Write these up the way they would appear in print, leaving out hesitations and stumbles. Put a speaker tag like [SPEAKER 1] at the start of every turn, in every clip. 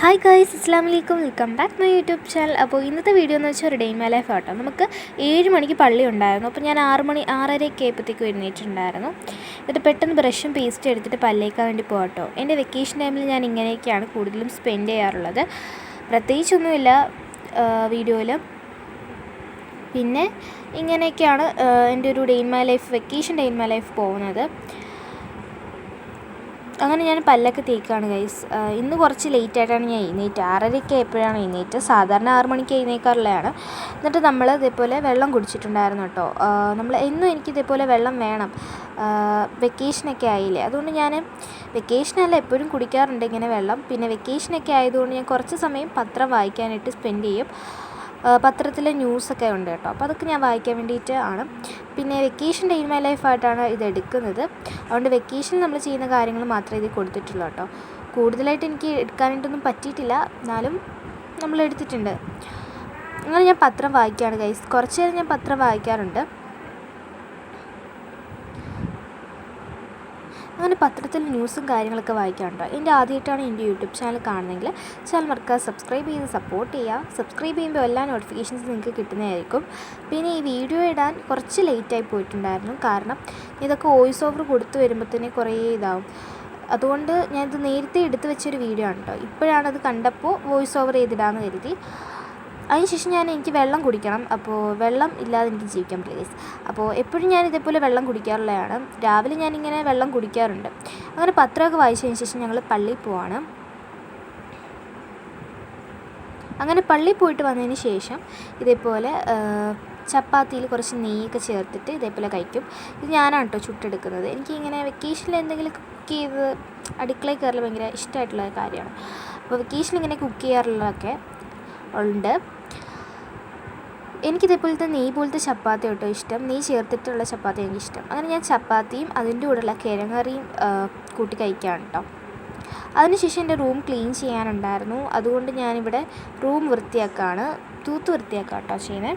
[SPEAKER 1] Hi guys, അസ്സലാമു അലൈക്കും. Welcome back my YouTube channel. അപ്പോൾ ഇന്നത്തെ വീഡിയോ എന്ന് വെച്ചാൽ ഒരു ഡേ ഇൻ മൈ ലൈഫ് ആട്ടോ. നമുക്ക് 7 മണിക്ക് പള്ളി ഉണ്ടായിരുന്നു. അപ്പോൾ ഞാൻ 6:30 ആയപ്പോഴത്തേക്കും എഴുന്നേറ്റിട്ടുണ്ടായിരുന്നു. എന്നിട്ട് പെട്ടെന്ന് ബ്രഷും പേസ്റ്റ് എടുത്തിട്ട് പല്ലേക്കാൻ വേണ്ടി പോകട്ടോ. എൻ്റെ വെക്കേഷൻ ടൈമിൽ ഞാൻ ഇങ്ങനെയൊക്കെയാണ് കൂടുതലും സ്പെൻഡ് ചെയ്യാറുള്ളത്. പ്രത്യേകിച്ചൊന്നുമില്ല വീഡിയോയിൽ. പിന്നെ ഇങ്ങനെയൊക്കെയാണ് എൻ്റെ ഒരു day in my life, vacation day in my life പോകുന്നത്. അങ്ങനെ ഞാൻ പല്ലൊക്കെ തേക്കുകയാണ് ഗൈസ്. ഇന്ന് കുറച്ച് ലേറ്റായിട്ടാണ് ഞാൻ എഴുന്നേറ്റ്. 6:30 ആയപ്പോഴാണ് എഴുന്നേറ്റ്. സാധാരണ 6 മണിക്ക് എഴുന്നേക്കാറുള്ളതാണ്. എന്നിട്ട് നമ്മൾ ഇതേപോലെ വെള്ളം കുടിച്ചിട്ടുണ്ടായിരുന്നു കേട്ടോ. നമ്മൾ എന്നും എനിക്ക് ഇതേപോലെ വെള്ളം വേണം. വെക്കേഷനൊക്കെ ആയില്ലേ, അതുകൊണ്ട് ഞാൻ വെക്കേഷനല്ല എപ്പോഴും കുടിക്കാറുണ്ട് ഇങ്ങനെ വെള്ളം. പിന്നെ വെക്കേഷനൊക്കെ ആയതുകൊണ്ട് ഞാൻ കുറച്ച് സമയം പത്രം വായിക്കാനായിട്ട് സ്പെൻഡ് ചെയ്യും. പത്രത്തിലെ ന്യൂസൊക്കെ ഉണ്ട് കേട്ടോ, അപ്പോൾ അതൊക്കെ ഞാൻ വായിക്കാൻ വേണ്ടിയിട്ട് ആണ്. പിന്നെ വെക്കേഷൻ ഡേ ഇൻ മൈ ലൈഫായിട്ടാണ് ഇത് എടുക്കുന്നത്. അതുകൊണ്ട് വെക്കേഷനിൽ നമ്മൾ ചെയ്യുന്ന കാര്യങ്ങൾ മാത്രമേ ഇത് കൊടുത്തിട്ടുള്ളൂ കേട്ടോ. കൂടുതലായിട്ട് എനിക്ക് എടുക്കാനായിട്ടൊന്നും പറ്റിയിട്ടില്ല, എന്നാലും നമ്മൾ എടുത്തിട്ടുണ്ട്. അങ്ങനെ ഞാൻ പത്രം വായിക്കുകയാണ് ഗൈസ്. കുറച്ച് നേരം ഞാൻ പത്രം വായിക്കാറുണ്ട്. അങ്ങനെ പത്രത്തിൽ ന്യൂസും കാര്യങ്ങളൊക്കെ വായിക്കാറുണ്ട്. എൻ്റെ ആദ്യമായിട്ടാണ് എൻ്റെ യൂട്യൂബ് ചാനൽ കാണുന്നതെങ്കിൽ ചാനൽ മറക്കാതെ സബ്സ്ക്രൈബ് ചെയ്ത് സപ്പോർട്ട് ചെയ്യുക. സബ്സ്ക്രൈബ് ചെയ്യുമ്പോൾ എല്ലാ നോട്ടിഫിക്കേഷൻസ് നിങ്ങൾക്ക് കിട്ടുന്നതായിരിക്കും. പിന്നെ ഈ വീഡിയോ ഇടാൻ കുറച്ച് ലേറ്റായി പോയിട്ടുണ്ടായിരുന്നു, കാരണം ഇതൊക്കെ വോയിസ് ഓവർ കൊടുത്തു വരുമ്പോഴത്തേനെ കുറേ ഇതാവും. അതുകൊണ്ട് ഞാനിത് നേരത്തെ എടുത്തു വെച്ചൊരു വീഡിയോ ആണ് കേട്ടോ. ഇപ്പോഴാണത് കണ്ടപ്പോൾ വോയിസ് ഓവർ ചെയ്തിടാമെന്ന് കരുതി. അതിനുശേഷം എനിക്ക് വെള്ളം കുടിക്കണം. അപ്പോൾ വെള്ളം ഇല്ലാതെ എനിക്ക് ജീവിക്കാൻ പറ്റില്ല ഗൈസ്. അപ്പോൾ എപ്പോഴും ഞാൻ ഇതേപോലെ വെള്ളം കുടിക്കാറുള്ളതാണ്. രാവിലെ ഞാനിങ്ങനെ വെള്ളം കുടിക്കാറുണ്ട്. അങ്ങനെ പത്രമൊക്കെ വായിച്ചതിന് ശേഷം ഞങ്ങൾ പള്ളിയിൽ പോവാണ്. അങ്ങനെ പള്ളിയിൽ പോയിട്ട് വന്നതിന് ശേഷം ഇതേപോലെ ചപ്പാത്തിയിൽ കുറച്ച് നെയ്യൊക്കെ ചേർത്തിട്ട് ഇതേപോലെ കഴിക്കും. ഇത് ഞാനാണ് കേട്ടോ ചുട്ടെടുക്കുന്നത്. എനിക്കിങ്ങനെ വെക്കേഷനിൽ എന്തെങ്കിലും കുക്ക് ചെയ്ത് അടുക്കളയിൽ കയറൽ ഭയങ്കര ഇഷ്ടമായിട്ടുള്ള കാര്യമാണ്. അപ്പോൾ വെക്കേഷനിൽ ഇങ്ങനെ കുക്ക് ചെയ്യാറുള്ളതൊക്കെ ഉണ്ട്. എനിക്കിതേപോലത്തെ നെയ്യ് പോലത്തെ ചപ്പാത്തി കേട്ടോ ഇഷ്ടം. നെയ്യ് ചേർത്തിട്ടുള്ള ചപ്പാത്തി എനിക്കിഷ്ടം. അങ്ങനെ ഞാൻ ചപ്പാത്തിയും അതിൻ്റെ കൂടെയുള്ള കിഴങ്ങറിയും കൂട്ടി കഴിക്കുകയാണ് കേട്ടോ. അതിനുശേഷം എൻ്റെ റൂം ക്ലീൻ ചെയ്യാനുണ്ടായിരുന്നു. അതുകൊണ്ട് ഞാനിവിടെ റൂം വൃത്തിയാക്കുകയാണ്. തൂത്ത് വൃത്തിയാക്കുക കേട്ടോ ചെയ്യുന്നത്.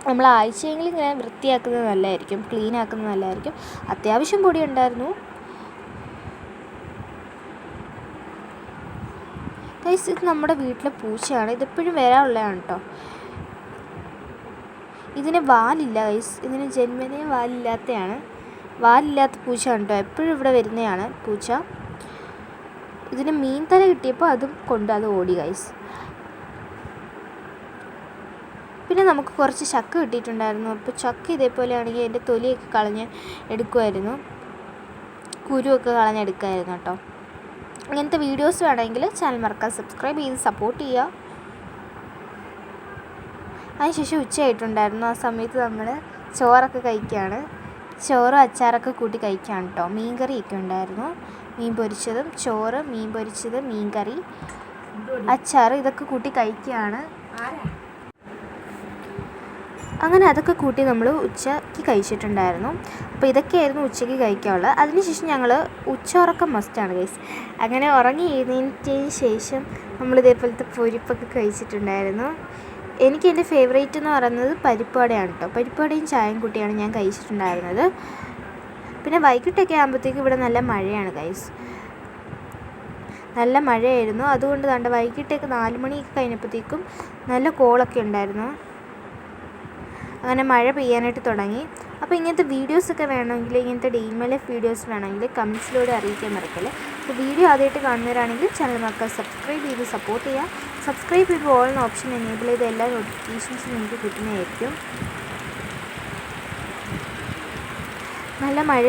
[SPEAKER 1] നമ്മൾ ആഴ്ചയെങ്കിലും ഇങ്ങനെ വൃത്തിയാക്കുന്നത് നല്ലതായിരിക്കും, ക്ലീൻ ആക്കുന്നത് നല്ലതായിരിക്കും. അത്യാവശ്യം പൊടി ഉണ്ടായിരുന്നു ഗൈസ്. ഇത് നമ്മുടെ വീട്ടിലെ പൂച്ചയാണ്. ഇതെപ്പോഴും വരാനുള്ളതാണ് കേട്ടോ. ഇതിന് വാലില്ല ഗൈസ്. ഇതിന് ജന്മനേ വാലില്ലാത്തതാണ്. വാലില്ലാത്ത പൂച്ചയാണ് കേട്ടോ. എപ്പോഴും ഇവിടെ വരുന്നതാണ് പൂച്ച. ഇതിന് മീൻ തല കിട്ടിയപ്പോൾ അതും കൊണ്ട് അത് ഓടി ഗൈസ്. പിന്നെ നമുക്ക് കുറച്ച് ചക്ക കിട്ടിയിട്ടുണ്ടായിരുന്നു. അപ്പോൾ ചക്ക ഇതേപോലെയാണെങ്കിൽ എൻ്റെ തൊലിയൊക്കെ കളഞ്ഞ് എടുക്കുമായിരുന്നു, കുരുവൊക്കെ കളഞ്ഞെടുക്കുമായിരുന്നു കേട്ടോ. ഇങ്ങനത്തെ വീഡിയോസ് വേണമെങ്കിൽ ചാനൽ മറക്കാതെ സബ്സ്ക്രൈബ് ചെയ്ത് സപ്പോർട്ട് ചെയ്യുക. അതിനുശേഷം ഉച്ചയായിട്ടുണ്ടായിരുന്നു. ആ സമയത്ത് നമ്മൾ ചോറൊക്കെ കഴിക്കുകയാണ്. ചോറും അച്ചാറൊക്കെ കൂട്ടി കഴിക്കുകയാണ് കേട്ടോ. മീൻ കറിയൊക്കെ ഉണ്ടായിരുന്നു. മീൻ പൊരിച്ചതും ചോറ്, മീൻ പൊരിച്ചത്, മീൻ കറി, അച്ചാർ ഇതൊക്കെ കൂട്ടി കഴിക്കുകയാണ്. അങ്ങനെ അതൊക്കെ കൂട്ടി നമ്മൾ ഉച്ചയ്ക്ക് കഴിച്ചിട്ടുണ്ടായിരുന്നു. അപ്പോൾ ഇതൊക്കെയായിരുന്നു ഉച്ചയ്ക്ക് കഴിക്കാനുള്ളത്. അതിനുശേഷം ഞങ്ങൾ ഉച്ചയുറക്കം മസ്റ്റാണ് ഗൈസ്. അങ്ങനെ ഉറങ്ങി എഴുന്നേറ്റതിന് ശേഷം നമ്മൾ ഇതേപോലത്തെ പൊരിപ്പൊക്കെ കഴിച്ചിട്ടുണ്ടായിരുന്നു. എനിക്ക് എൻ്റെ ഫേവറേറ്റ് എന്ന് പറയുന്നത് പരിപ്പുവടയാണ് കേട്ടോ. പരിപ്പുവടയും ചായയും കൂട്ടിയാണ് ഞാൻ കഴിച്ചിട്ടുണ്ടായിരുന്നത്. പിന്നെ വൈകിട്ടൊക്കെ ആകുമ്പോഴത്തേക്കും ഇവിടെ നല്ല മഴയാണ് ഗൈസ്. നല്ല മഴയായിരുന്നു. അതുകൊണ്ട് ദാണ്ട വൈകിട്ടേക്ക് 4 മണിയൊക്കെ കഴിഞ്ഞപ്പോഴത്തേക്കും നല്ല കോളൊക്കെ ഉണ്ടായിരുന്നു. അങ്ങനെ മഴ പെയ്യാനായിട്ട് തുടങ്ങി. അപ്പോൾ ഇങ്ങനത്തെ വീഡിയോസൊക്കെ വേണമെങ്കിൽ, ഇങ്ങനത്തെ day in my life videos വേണമെങ്കിൽ കമൻസിലൂടെ അറിയിക്കാൻ മറക്കല്ലേ. അപ്പോൾ വീഡിയോ ആദ്യമായിട്ട് കാണുന്നവരാണെങ്കിൽ ചാനൽ മറക്കാതെ സബ്സ്ക്രൈബ് ചെയ്ത് സപ്പോർട്ട് ചെയ്യുക. സബ്സ്ക്രൈബ് ചെയ്യുമ്പോൾ ഓൾ എന്ന ഓപ്ഷൻ എനേബിൾ ചെയ്ത് എല്ലാ നോട്ടിഫിക്കേഷൻസും നിങ്ങൾക്ക് കിട്ടുന്നതായിരിക്കും. നല്ല മഴ